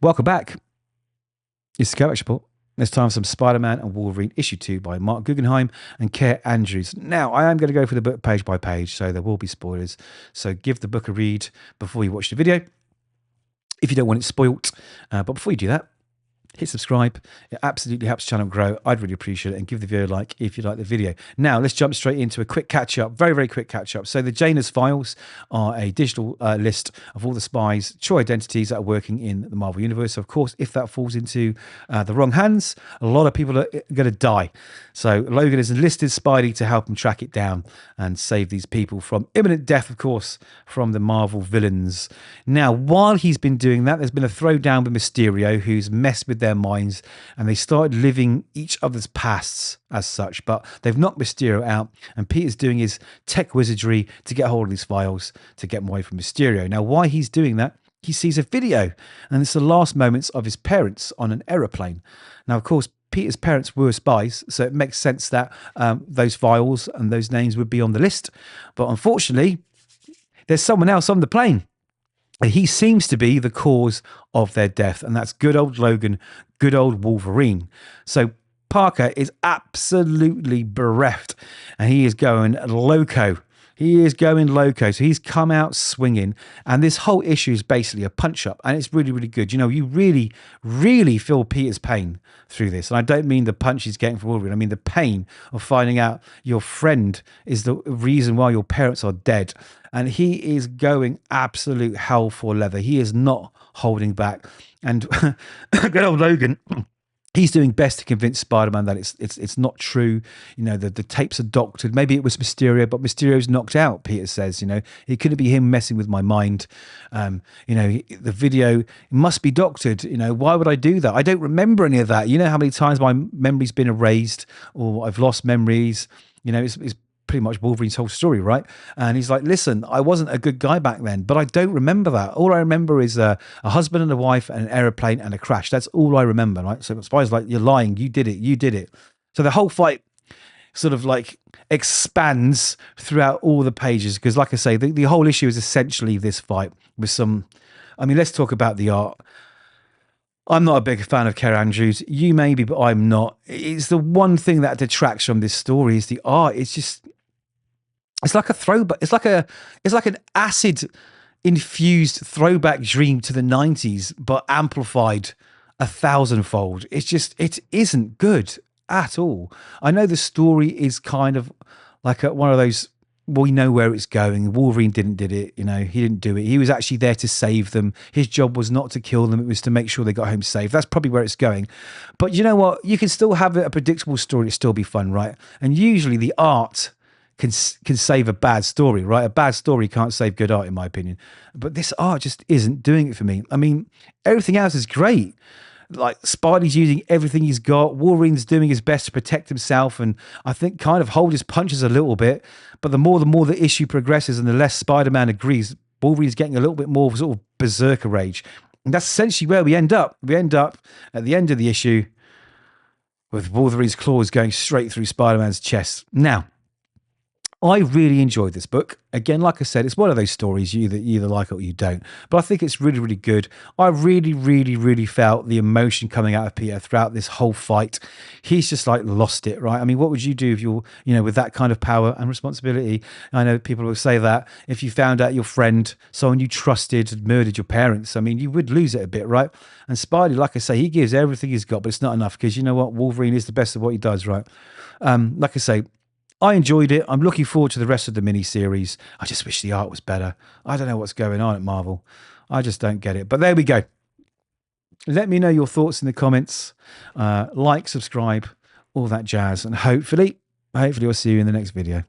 Welcome back. It's the Kovacs Report. It's time for some Spider Man and Wolverine issue 2 by Marc Guggenheim and Kaare Andrews. Now, I am going to go through the book page by page, so there will be spoilers. So give the book a read before you watch the video, if you don't want it spoilt. But before you do that, hit subscribe. It absolutely helps the channel grow. I'd really appreciate it. And give the video a like if you like the video. Now, let's jump straight into a quick catch-up. Very, very quick catch-up. So the Janus files are a digital list of all the spies, true identities that are working in the Marvel Universe. Of course, if that falls into the wrong hands, a lot of people are going to die. So Logan has enlisted Spidey to help him track it down and save these people from imminent death, of course, from the Marvel villains. Now, while he's been doing that, there's been a throwdown with Mysterio, who's messed with their minds, and they started living each other's pasts as such, but they've knocked Mysterio out, and Peter's doing his tech wizardry to get hold of these files to get him away from Mysterio. Now, why he's doing that, he sees a video, and it's the last moments of his parents on an aeroplane. Now, of course, Peter's parents were spies, so it makes sense that those files and those names would be on the list, but unfortunately, there's someone else on the plane. He seems to be the cause of their death, and that's good old Logan, good old Wolverine. So Parker is absolutely bereft, and he is going loco. He is going loco. So he's come out swinging, and this whole issue is basically a punch-up, and it's really, really good. You know, you really, really feel Peter's pain through this. And I don't mean the punch he's getting from Wolverine. I mean the pain of finding out your friend is the reason why your parents are dead. And he is going absolute hell for leather. He is not holding back. And good old Logan, he's doing best to convince Spider-Man that it's not true. You know, the tapes are doctored. Maybe it was Mysterio, but Mysterio's knocked out, Peter says. You know, it couldn't be him messing with my mind. You know, the video must be doctored. You know, why would I do that? I don't remember any of that. You know how many times my memory's been erased, or I've lost memories. You know, it's pretty much Wolverine's whole story, right? And he's like, listen, I wasn't a good guy back then, but I don't remember that. All I remember is a husband and a wife and an aeroplane and a crash. That's all I remember, right? So Spider's like, you're lying. You did it. So the whole fight sort of like expands throughout all the pages, because like I say, the whole issue is essentially this fight with some, I mean, let's talk about the art. I'm not a big fan of Kaare Andrews. You may be, but I'm not. It's the one thing that detracts from this story is the art. It's just, it's like a throwback. It's like an acid infused throwback dream to the 90s, but amplified 1,000-fold. It's just, it isn't good at all. I know the story is kind of like one of those, we know where it's going. Wolverine did it, you know, he didn't do it. He was actually there to save them. His job was not to kill them. It was to make sure they got home safe. That's probably where it's going. But you know what? You can still have a predictable story. It'll still be fun, right? And usually the art can save a bad story, right? A bad story can't save good art, in my opinion. But this art just isn't doing it for me. I mean, everything else is great. Like Spidey's using everything he's got. Wolverine's doing his best to protect himself, and I think kind of hold his punches a little bit. But the more the issue progresses, and the less Spider-Man agrees, Wolverine's getting a little bit more sort of berserker rage, and that's essentially where we end up. We end up at the end of the issue with Wolverine's claws going straight through Spider-Man's chest. Now, I really enjoyed this book. Again, like I said, it's one of those stories you either like it or you don't. But I think it's really, really good. I really, really, really felt the emotion coming out of Peter throughout this whole fight. He's just like lost it, right? I mean, what would you do if you're, you know, with that kind of power and responsibility? I know people will say that if you found out your friend, someone you trusted, had murdered your parents, I mean, you would lose it a bit, right? And Spidey, like I say, he gives everything he's got, but it's not enough, because you know what? Wolverine is the best of what he does, right? Like I say, I enjoyed it. I'm looking forward to the rest of the mini-series. I just wish the art was better. I don't know what's going on at Marvel. I just don't get it. But there we go. Let me know your thoughts in the comments. Like, subscribe, all that jazz. And hopefully I'll see you in the next video.